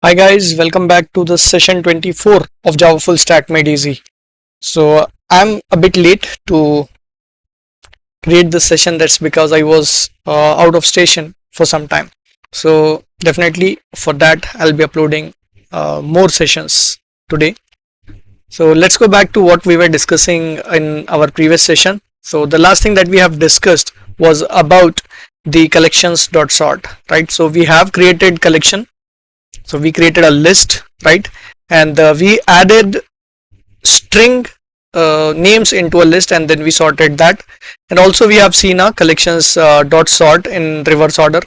Hi guys, welcome back to the session 24 of Java Full Stack Made Easy. So I'm a bit late to create this session. That's because I was out of station for some time. So definitely for that I'll be uploading more sessions today. So let's go back to what we were discussing in our previous session. So the last thing that we have discussed was about the collections.sort, right? So we have created collection. So we created a list, right? And we added string names into a list, and then we sorted that. And also we have seen a collections dot sort in reverse order,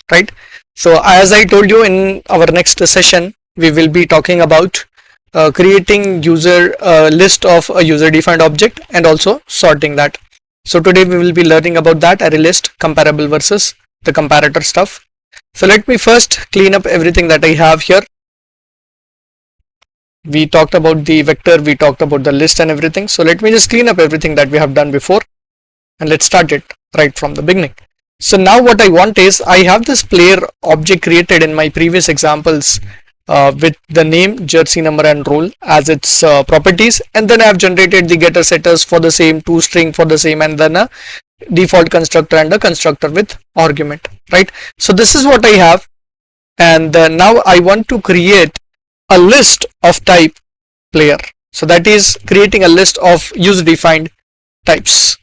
right? So as I told you, in our next session we will be talking about creating user list of a user defined object and also sorting that. So today we will be learning about that, array list, comparable versus the comparator stuff. So let me first clean up everything that I have here. We talked about the vector, we talked about the list and everything. So let me just clean up everything that we have done before, and let's start it right from the beginning. So now what I want is, I have this player object created in my previous examples with the name, jersey number and role as its properties, and then I have generated the getter setters for the same, toString for the same, and then a default constructor and a constructor with argument, right? So this is what I have, and now I want to create a list of type player. So that is creating a list of user defined types.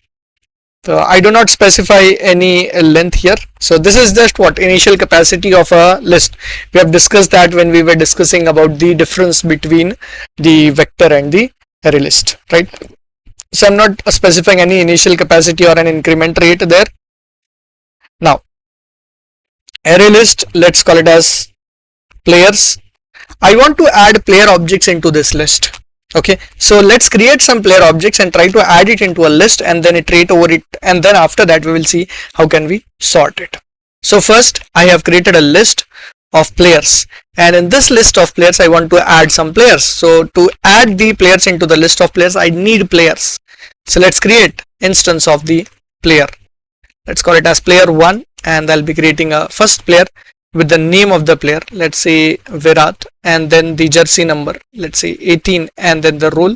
So I do not specify any length here. So this is just what initial capacity of a list. We have discussed that when we were discussing about the difference between the vector and the array list, right? So I'm not specifying any initial capacity or an increment rate there. Now array list, let's call it as players. I want to add player objects into this list. Okay, so let's create some player objects and try to add it into a list and then iterate over it, and then after that we will see how can we sort it. So first I have created a list of players, and in this list of players I want to add some players. So to add the players into the list of players I need players. So let's create instance of the player. Let's call it as player 1, and I'll be creating a first player with the name of the player, let's say Virat, and then the jersey number, let's say 18, and then the role,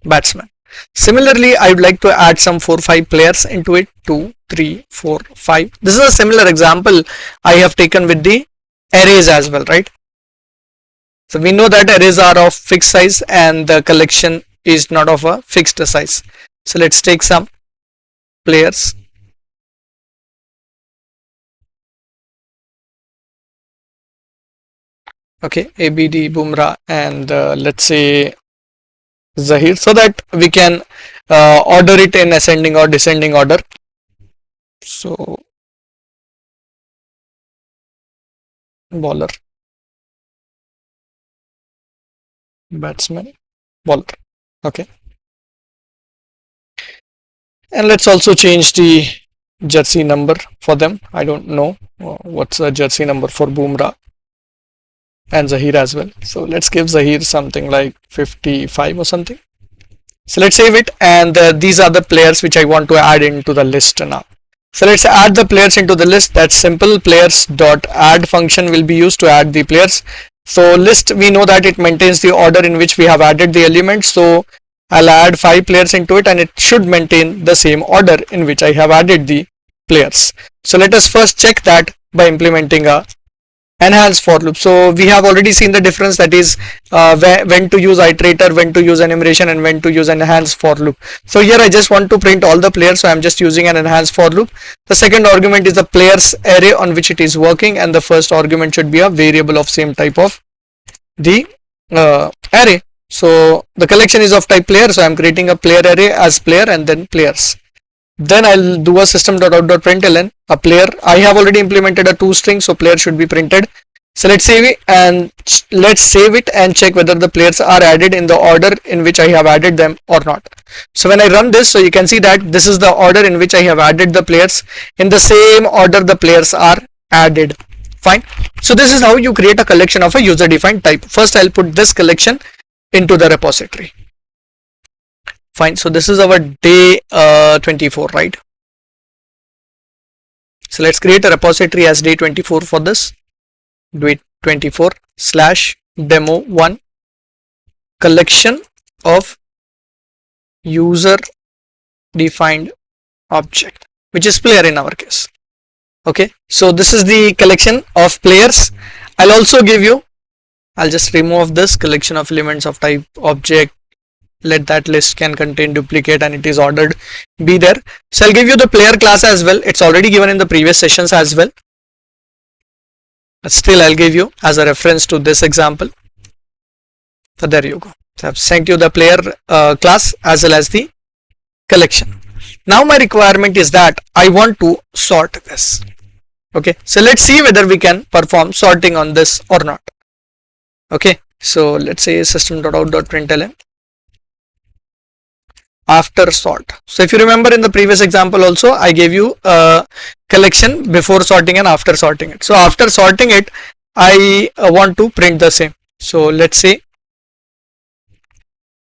batsman. Similarly, I would like to add some 4-5 players into it, 2, 3, 4, 5. This is a similar example I have taken with the arrays as well, right? So we know that arrays are of fixed size and the collection is not of a fixed size. So let's take some players. Okay, ABD, Bumrah, and let's say Zahir, so that we can order it in ascending or descending order. So bowler, batsman, bowler. Okay, and let's also change the jersey number for them. I don't know what's the jersey number for Bumrah and Zahir as well. So let's give Zahir something like 55 or something. So let's save it, and these are the players which I want to add into the list now. So let's add the players into the list. That's simple. Players dot add function will be used to add the players. So list, we know that it maintains the order in which we have added the elements. So I'll add 5 players into it, and it should maintain the same order in which I have added the players. So let us first check that by implementing a enhanced for loop. So we have already seen the difference, that is when to use iterator, when to use enumeration, and when to use an enhanced for loop. So here I just want to print all the players, so I'm just using an enhanced for loop. The second argument is the players array on which it is working, and the first argument should be a variable of same type of the array. So the collection is of type player, so I'm creating a player array as player and then players. Then I'll do a system.out.println a player. I have already implemented a toString, so player should be printed. So let's save it and check whether the players are added in the order in which I have added them or not. So when I run this, so you can see that this is the order in which I have added the players. In the same order the players are added. Fine. So this is how you create a collection of a user defined type. First I'll put this collection into the repository. Fine. So this is our day 24, right? So let's create a repository as day 24 for this. do it 24 slash demo1 collection of user defined object, which is player in our case. Okay, so this is the collection of players. I'll also give you, I'll just remove this collection of elements of type object. Let that list can contain duplicate and it is ordered be there. So I'll give you the player class as well. It's already given in the previous sessions as well. But still I'll give you as a reference to this example. So there you go. So I've sent you the player class as well as the collection. Now my requirement is that I want to sort this. Okay, so let's see whether we can perform sorting on this or not. Okay, so let's say system.out.println after sort. So if you remember in the previous example also, I gave you a collection before sorting and after sorting it. So after sorting it, I want to print the same. So let's say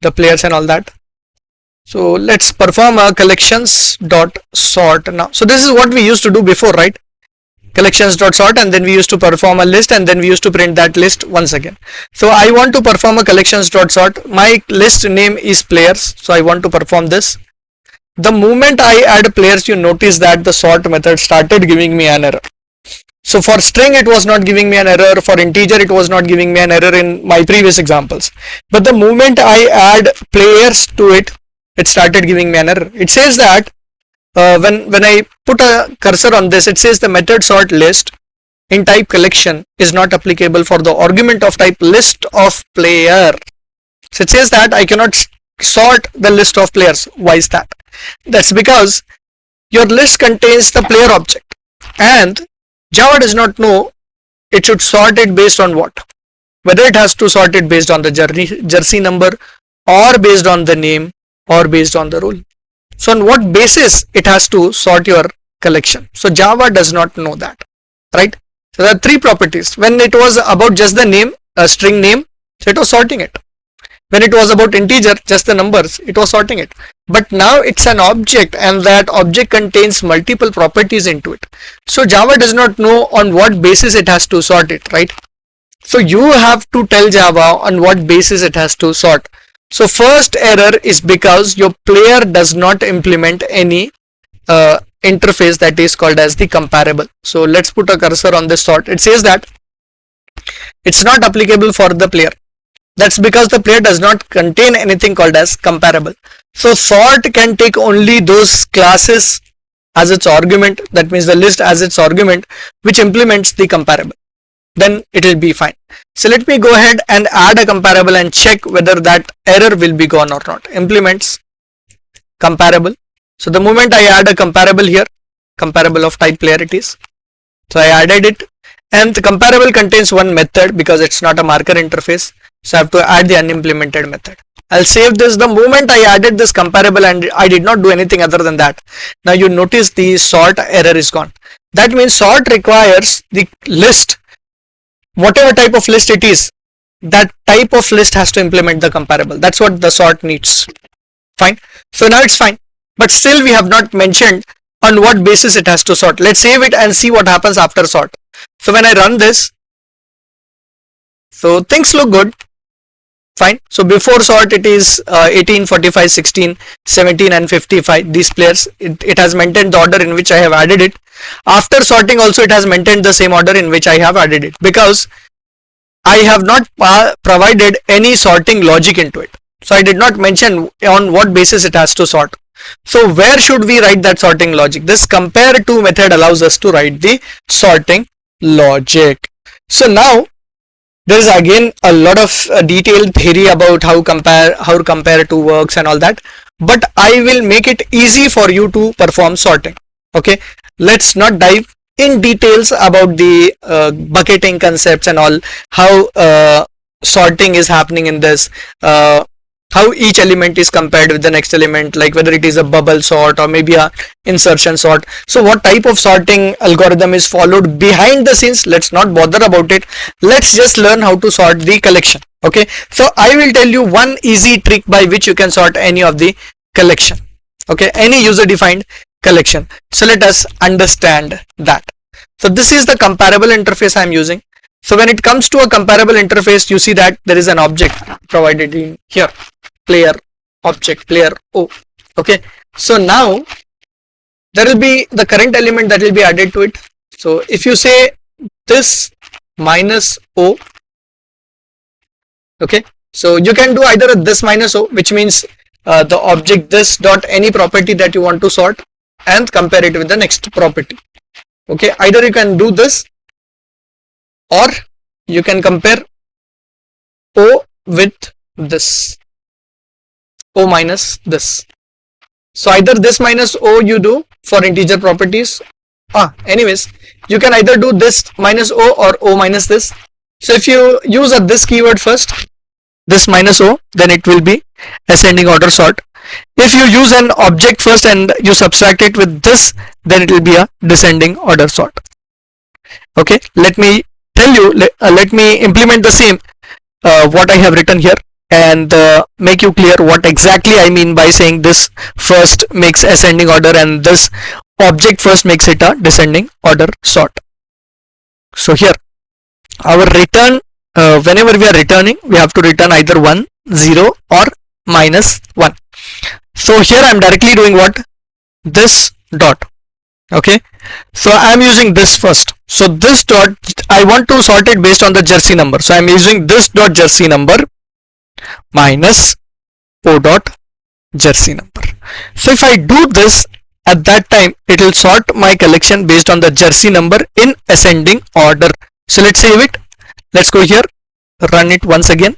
the players and all that. So let's perform a collections.sort now. So this is what we used to do before, right? Collections.sort, and then we used to perform a list, and then we used to print that list once again. So I want to perform a collections.sort. My list name is players, so I want to perform this. The moment I add players, you notice that the sort method started giving me an error. So for string it was not giving me an error, for integer it was not giving me an error in my previous examples. But the moment I add players to it, it started giving me an error. It says that when I put a cursor on this, it says the method sort list in type collection is not applicable for the argument of type list of player. So it says that I cannot sort the list of players. Why is that? That's because your list contains the player object, and Java does not know it should sort it based on what. Whether it has to sort it based on the jersey number, or based on the name, or based on the role. So on what basis it has to sort your collection? So Java does not know that, right? So there are three properties. When it was about just the name, a string name, so it was sorting it. When it was about integer, just the numbers, it was sorting it. But now it's an object, and that object contains multiple properties into it. So Java does not know on what basis it has to sort it, right? So you have to tell Java on what basis it has to sort. So first error is because your player does not implement any interface that is called as the comparable. So let's put a cursor on this sort. It says that it's not applicable for the player. That's because the player does not contain anything called as comparable. So sort can take only those classes as its argument, that means the list as its argument, which implements the comparable. Then it will be fine. So let me go ahead and add a comparable and check whether that error will be gone or not. Implements comparable. So the moment I add a comparable here, comparable of type player it is. So I added it, and the comparable contains one method because it's not a marker interface. So I have to add the unimplemented method. I'll save this. The moment I added this comparable and I did not do anything other than that, now you notice the sort error is gone. That means sort requires the list, whatever type of list it is, that type of list has to implement the comparable. That's what the sort needs. Fine. So now it's fine. But still we have not mentioned on what basis it has to sort. Let's save it and see what happens after sort. So when I run this, so things look good. Fine. So before sort it is 18, 45, 16, 17 and 55. These players, it has maintained the order in which I have added it. After sorting also it has maintained the same order in which I have added it, because I have not provided any sorting logic into it. So I did not mention on what basis it has to sort. So where should we write that sorting logic? This compare to method allows us to write the sorting logic. So now there is again a lot of detailed theory about how comparator works and all that, but I will make it easy for you to perform sorting. Okay, let's not dive in details about the bucketing concepts and all, how sorting is happening in this, how each element is compared with the next element, like whether it is a bubble sort or maybe a insertion sort. So what type of sorting algorithm is followed behind the scenes, let's not bother about it. Let's just learn how to sort the collection. Okay, so I will tell you one easy trick by which you can sort any of the collection. Okay, any user defined collection. So let us understand that. So this is the comparable interface I am using. So when it comes to a comparable interface, you see that there is an object provided in here, player object player O. Okay, so now there will be the current element that will be added to it. So if you say this minus O, okay, so you can do either this minus O, which means the object this dot any property that you want to sort and compare it with the next property. Okay, either you can do this or you can compare O with this, O minus this. So either this minus O you do for integer properties. Anyways, you can either do this minus O or O minus this. So if you use this keyword first, this minus O, then it will be ascending order sort. If you use an object first and you subtract it with this, then it will be a descending order sort. Okay, let me tell you, let me implement the same what I have written here and make you clear what exactly I mean by saying this first makes ascending order and this object first makes it a descending order sort. So here our return, whenever we are returning, we have to return either 1, 0 or minus 1. So here I am directly doing what? This dot. Okay, so I am using this first. So this dot, I want to sort it based on the jersey number. So I am using this dot jersey number minus O dot jersey number. So if I do this, at that time it will sort my collection based on the jersey number in ascending order. So let's save it. Let's go here, run it once again,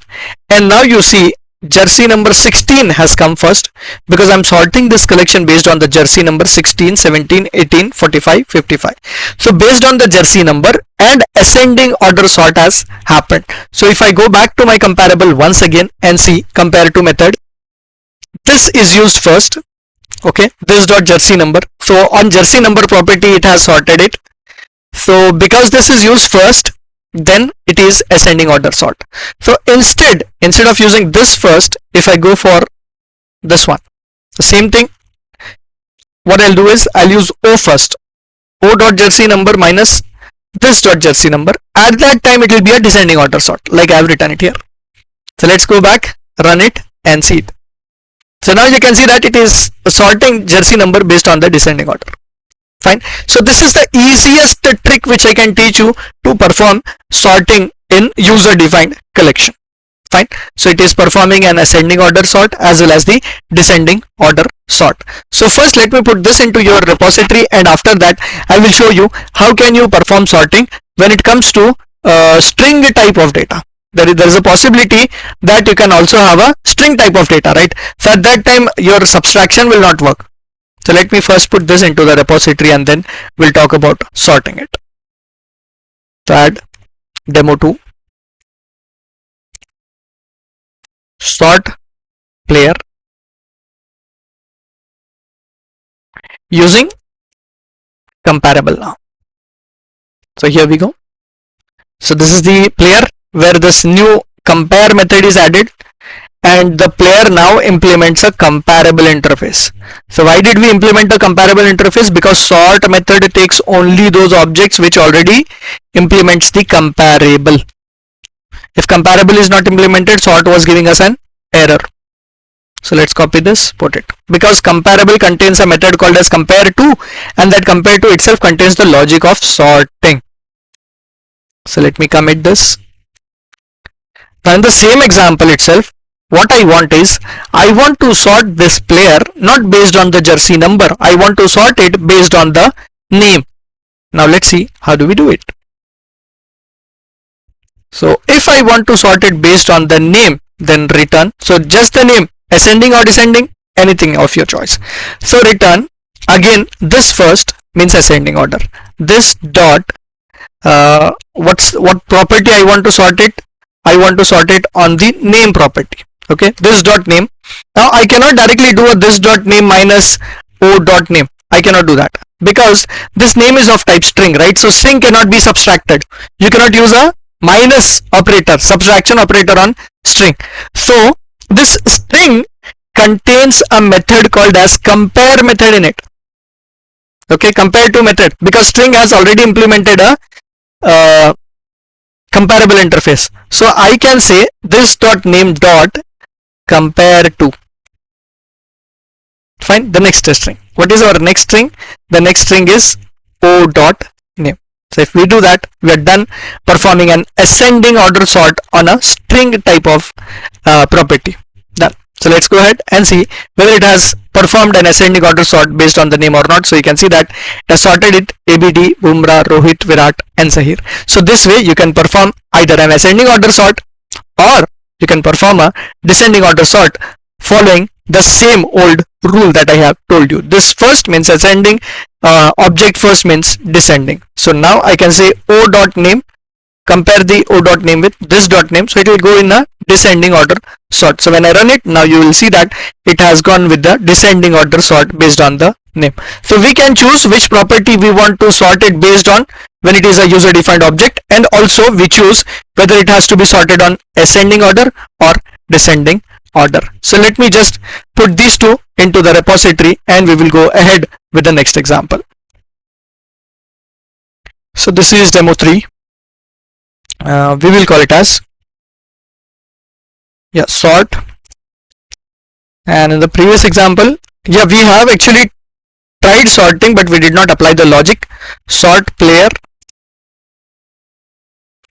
and now you see jersey number 16 has come first because I'm sorting this collection based on the jersey number 16, 17, 18, 45, 55. So based on the jersey number and ascending order sort has happened. So if I go back to my comparable once again and see compare to method, this is used first. Okay, this dot jersey number. So on jersey number property it has sorted it. So because this is used first, then it is ascending order sort. So instead of using this first, if I go for this one, the same thing, what I'll do is I'll use O first, O dot jersey number minus this dot jersey number. At that time it will be a descending order sort, like I have written it here. So let's go back, run it and see it. So now you can see that it is sorting jersey number based on the descending order. Fine. So this is the easiest trick which I can teach you to perform sorting in user defined collection. Fine. So it is performing an ascending order sort as well as the descending order sort. So first let me put this into your repository, and after that I will show you how can you perform sorting when it comes to string type of data. There is a possibility that you can also have a string type of data, right? So at that time your subtraction will not work. So let me first put this into the repository and then we'll talk about sorting it. So add demo2 sort player using comparable now. So here we go. So this is the player where this new compare method is added, and the player now implements a comparable interface. So why did we implement a comparable interface? Because sort method takes only those objects which already implements the comparable. If comparable is not implemented, sort was giving us an error. So let's copy this, put it, because comparable contains a method called as compare to, and that compare to itself contains the logic of sorting. So let me commit this. Now in the same example itself, what I want is, I want to sort this player not based on the jersey number. I want to sort it based on the name. Now let's see how do we do it. So if I want to sort it based on the name, then return. So just the name, ascending or descending, anything of your choice. So return again this first means ascending order. This dot what property I want to sort it? I want to sort it on the name property. Okay, this dot name. Now I cannot directly do a this dot name minus O dot name. I cannot do that because this name is of type string, right? So string cannot be subtracted. You cannot use a minus operator, subtraction operator on string. So this string contains a method called as compare method in it. Okay, compare to method, because string has already implemented a comparable interface. So I can say this dot name dot compare to. Fine. The next string. What is our next string? The next string is o dot name. So if we do that, we are done performing an ascending order sort on a string type of property. Done. So let's go ahead and see whether it has performed an ascending order sort based on the name or not. So you can see that it has sorted it ABD, Bumrah, Rohit, Virat and Sahir. So this way you can perform either an ascending order sort or you can perform a descending order sort following the same old rule that I have told you. This first means ascending, object first means descending. So now I can say o dot name, compare the o dot name with this dot name, so it will go in a descending order sort. So when I run it, now you will see that it has gone with the descending order sort based on the name. So we can choose which property we want to sort it based on when it is a user defined object, and also we choose whether it has to be sorted on ascending order or descending order. So let me just put these two into the repository and we will go ahead with the next example. So this is demo 3. We will call it as sort, and in the previous example we have actually tried sorting, but we did not apply the logic. Sort player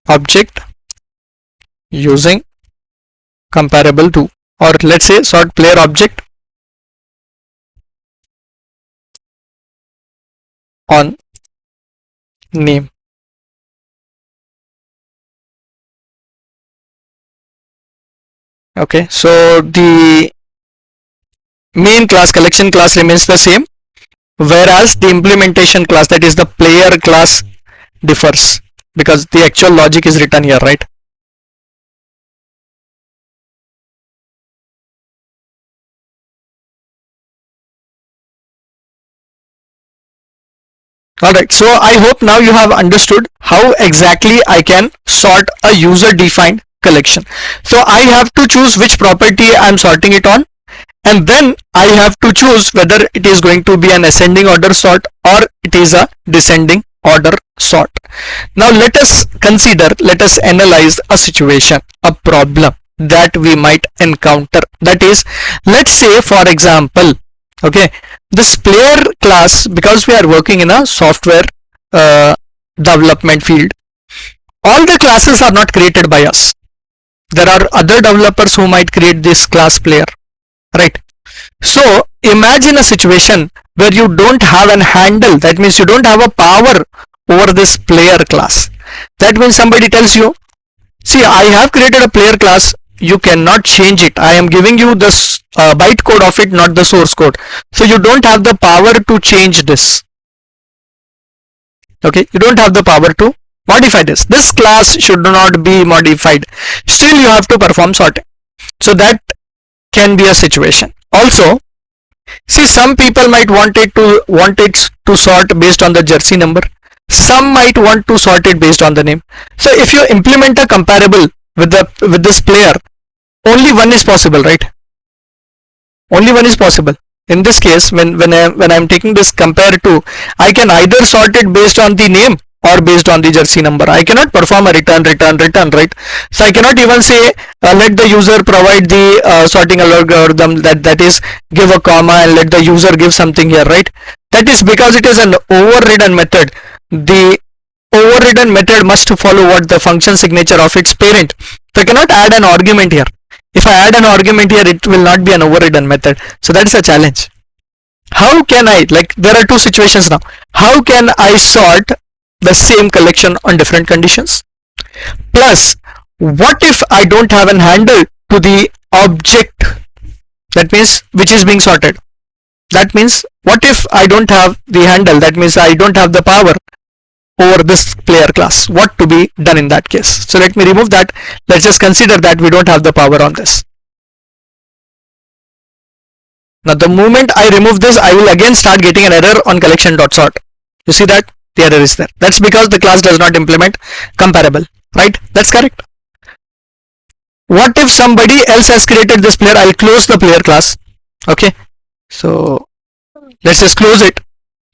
object using comparable to, or let's say sort player object on name. Okay, so the main class, collection class, remains the same, whereas the implementation class, that is the player class, differs because the actual logic is written here, right? Alright, so I hope now you have understood how exactly I can sort a user defined collection. So I have to choose which property I am sorting it on, and then I have to choose whether it is going to be an ascending order sort or it is a descending order sort. Now let us analyze a situation, a problem that we might encounter. That is, let's say for example, okay, this player class, because we are working in a software development field, all the classes are not created by us. There are other developers who might create this class player, right? So imagine a situation where you don't have an handle. That means you don't have a power over this player class. That means somebody tells you, see, I have created a player class, you cannot change it. I am giving you the bytecode of it, not the source code. So you don't have the power to change this. Okay, you don't have the power to modify this. This class should not be modified. Still you have to perform sorting. So that can be a situation. Also, see, some people might want it to sort based on the jersey number. Some might want to sort it based on the name. So if you implement a comparable with this player, only one is possible, right? Only one is possible. In this case, when I'm taking this compare to, I can either sort it based on the name or based on the jersey number. I cannot perform a return, right? So I cannot even say let the user provide the sorting algorithm, that is give a comma and let the user give something here, right? That is because it is an overridden method. The overridden method must follow what the function signature of its parent. So I cannot add an argument here. If I add an argument here, it will not be an overridden method. So that is a challenge. How can I, like, there are two situations now. How can I sort the same collection on different conditions? Plus, what if I don't have an handle to the object, that means which is being sorted? That means, what if I don't have the handle? That means I don't have the power over this player class. What to be done in that case? So let me remove that. Let's just consider that we don't have the power on this. Now the moment I remove this, I will again start getting an error on collection.sort. You see that the error is there. That's because the class does not implement comparable, right? That's correct. What if somebody else has created this player? I'll close the player class. Okay, so let's just close it.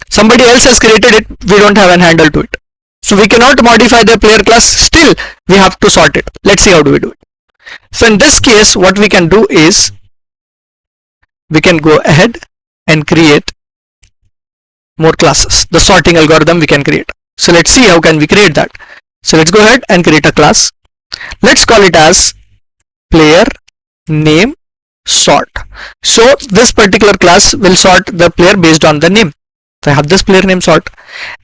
Somebody else has created it, we don't have an handle to it. So we cannot modify the player class, still we have to sort it. Let's see how do we do it. So in this case, what we can do is we can go ahead and create more classes. The sorting algorithm we can create. So let's see how can we create that. So let's go ahead and create a class. Let's call it as player name sort. So this particular class will sort the player based on the name. So I have this player name sort,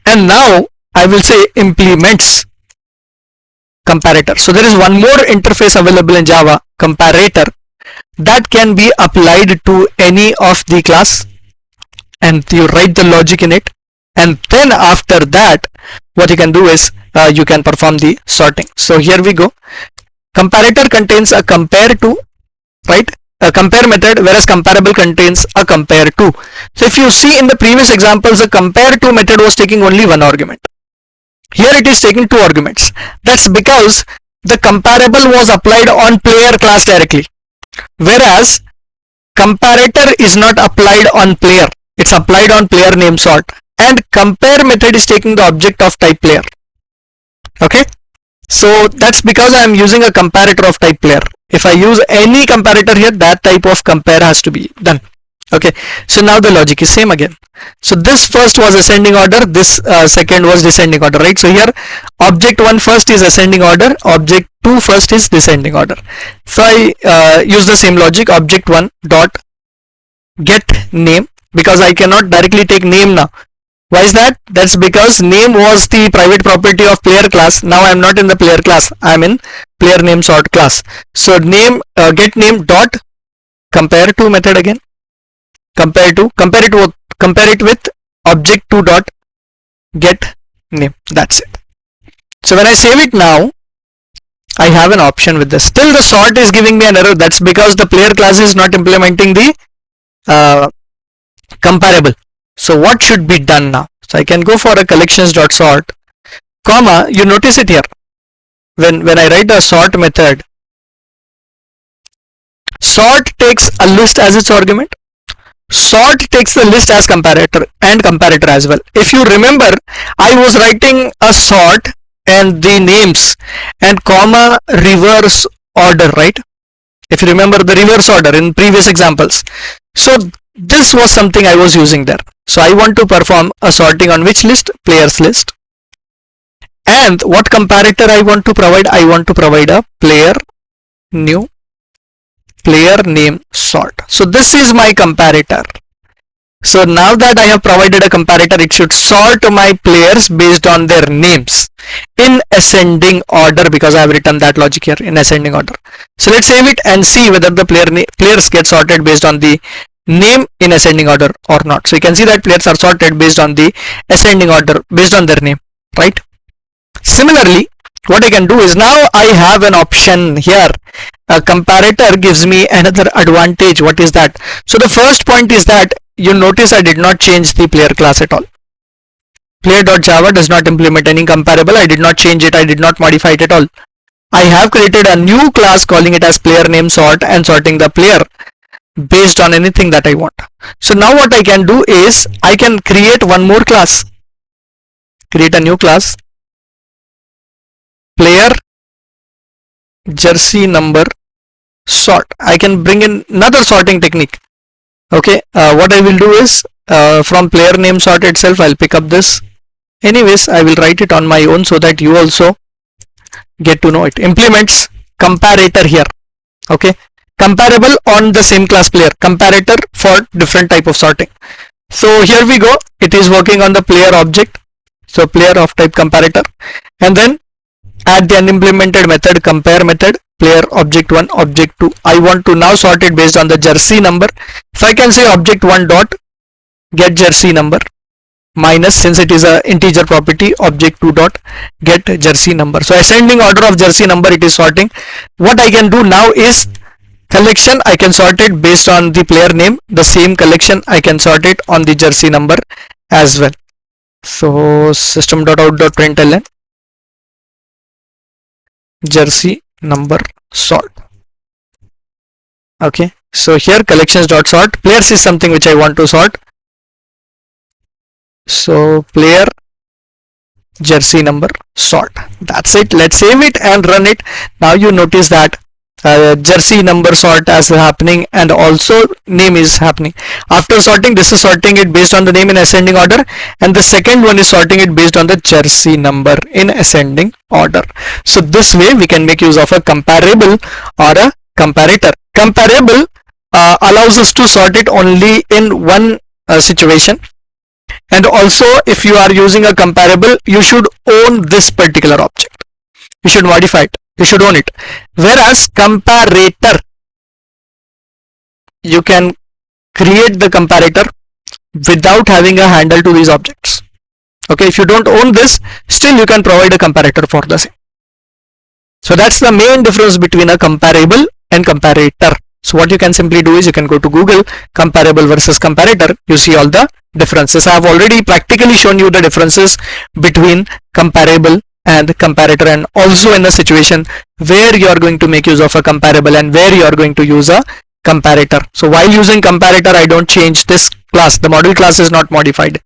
and now I will say implements comparator. So there is one more interface available in Java, comparator, that can be applied to any of the class, and you write the logic in it, and then after that what you can do is you can perform the sorting. So here we go. Comparator contains a compare to, right, a compare method, whereas comparable contains a compare to. So if you see in the previous examples, the compare to method was taking only one argument. Here it is taking two arguments. That's because the comparable was applied on player class directly, whereas comparator is not applied on player. It's applied on player name sort, and compare method is taking the object of type player. Okay, so that's because I am using a comparator of type player. If I use any comparator here, that type of compare has to be done. Okay, so now the logic is same again. So this first was ascending order, this second was descending order, right? So here object 1 first is ascending order, object 2 first is descending order. So I use the same logic, object 1 dot get name, because I cannot directly take name now. Why is that? That's because name was the private property of player class. Now I am not in the player class, I am in player name sort class. So name get name dot compare to method again, compare it with object 2 dot get name. That's it. So when I save it now, I have an option with this. Still the sort is giving me an error. That's because the player class is not implementing the comparable. So what should be done now? So I can go for a collections.sort, comma, you notice it here. When I write a sort method, sort takes a list as its argument, sort takes the list as comparator, and comparator as well. If you remember, I was writing a sort and the names and comma reverse order, right? If you remember the reverse order in previous examples. So this was something I was using there. So I want to perform a sorting on which list? Players list. And what comparator I want to provide? I want to provide a player new player name sort. So this is my comparator. So now that I have provided a comparator, it should sort my players based on their names in ascending order, because I have written that logic here in ascending order. So let's save it and see whether the players get sorted based on the name in ascending order or not. So you can see that players are sorted based on the ascending order based on their name, right? Similarly, what I can do is, now I have an option here. A comparator gives me another advantage. What is that? So the first point is that you notice I did not change the player class at all. Player.java does not implement any comparable. I did not change it. I did not modify it at all. I have created a new class calling it as player name sort and sorting the player based on anything that I want. So now what I can do is I can create one more class. Create a new class, player jersey number sort. I can bring in another sorting technique. Okay, what I will do is from player name sort itself I'll pick up this. Anyways, I will write it on my own so that you also get to know it. Implements comparator here. Okay, comparable on the same class player, comparator for different type of sorting. So here we go, it is working on the player object, so player of type comparator, and then add the unimplemented method compare method, player object 1 object 2. I want to now sort it based on the jersey number. So I can say object 1 dot get jersey number minus, since it is a integer property, object 2 dot get jersey number. So ascending order of jersey number it is sorting. What I can do now is collection, I can sort it based on the player name. The same collection I can sort it on the jersey number as well. So system.out.println jersey number sort. Okay, so here collections.sort, players is something which I want to sort. So player jersey number sort. That's it. Let's save it and run it. Now you notice that jersey number sort as happening, and also name is happening. After sorting, this is sorting it based on the name in ascending order, and the second one is sorting it based on the jersey number in ascending order. So this way we can make use of a comparable or a comparator. Comparable allows us to sort it only in one situation, and also if you are using a comparable, you should own this particular object. You should modify it. You should own it. Whereas comparator, you can create the comparator without having a handle to these objects. Okay, if you don't own this, still you can provide a comparator for the same. So that's the main difference between a comparable and comparator. So what you can simply do is you can go to Google comparable versus comparator. You see all the differences. I have already practically shown you the differences between comparable and comparator, and also in a situation where you are going to make use of a comparable and where you are going to use a comparator. So while using comparator, I don't change this class. The model class is not modified.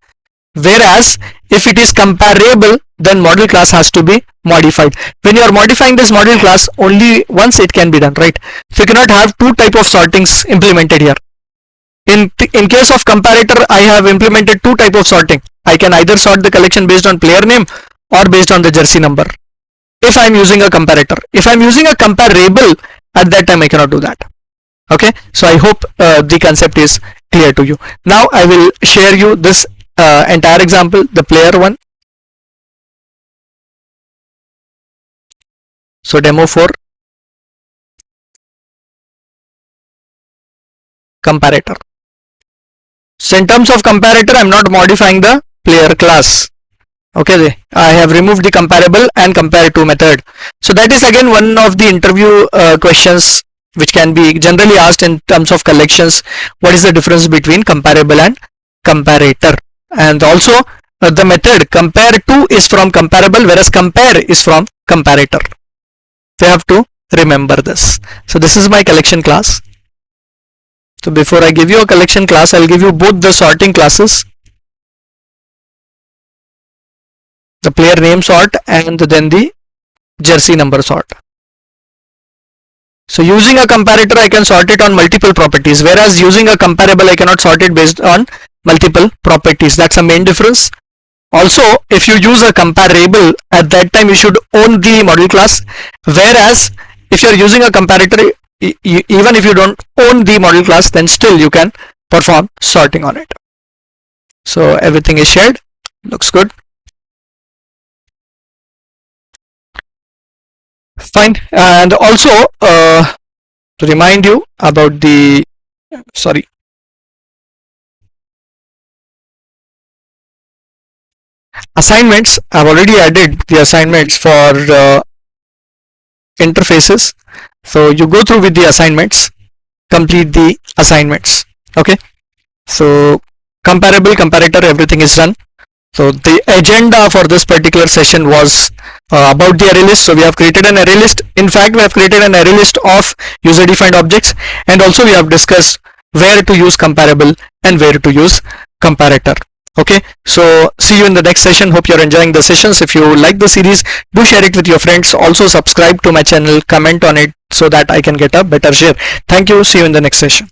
Whereas if it is comparable, then model class has to be modified. When you are modifying this model class, only once it can be done, right? So you cannot have two type of sortings implemented here. In case of comparator, I have implemented two type of sorting. I can either sort the collection based on player name or based on the jersey number if I am using a comparator. If I am using a comparable, at that time I cannot do that. Okay, so I hope the concept is clear to you. Now I will share you this entire example, the player one. So demo for comparator. So in terms of comparator, I am not modifying the player class. Okay, I have removed the comparable and compare to method. So that is again one of the interview questions which can be generally asked in terms of collections. What is the difference between comparable and comparator? And also the method compare to is from comparable, whereas compare is from comparator. So you have to remember this. So this is my collection class. So before I give you a collection class, I'll give you both the sorting classes, the player name sort and then the jersey number sort. So using a comparator, I can sort it on multiple properties, whereas using a comparable, I cannot sort it based on multiple properties. That's the main difference. Also, if you use a comparable, at that time you should own the model class, whereas if you are using a comparator, even if you don't own the model class, then still you can perform sorting on it. So everything is shared, looks good. Fine. And also to remind you about the assignments, I've already added the assignments for interfaces. So you go through with the assignments, complete the assignments. Okay, so comparable, comparator, everything is done. So the agenda for this particular session was about the array list. So we have created an array list. In fact, we have created an array list of user defined objects, and also we have discussed where to use comparable and where to use comparator. Okay, so see you in the next session. Hope you're enjoying the sessions. If you like the series, do share it with your friends. Also subscribe to my channel, comment on it so that I can get a better share. Thank you. See you in the next session.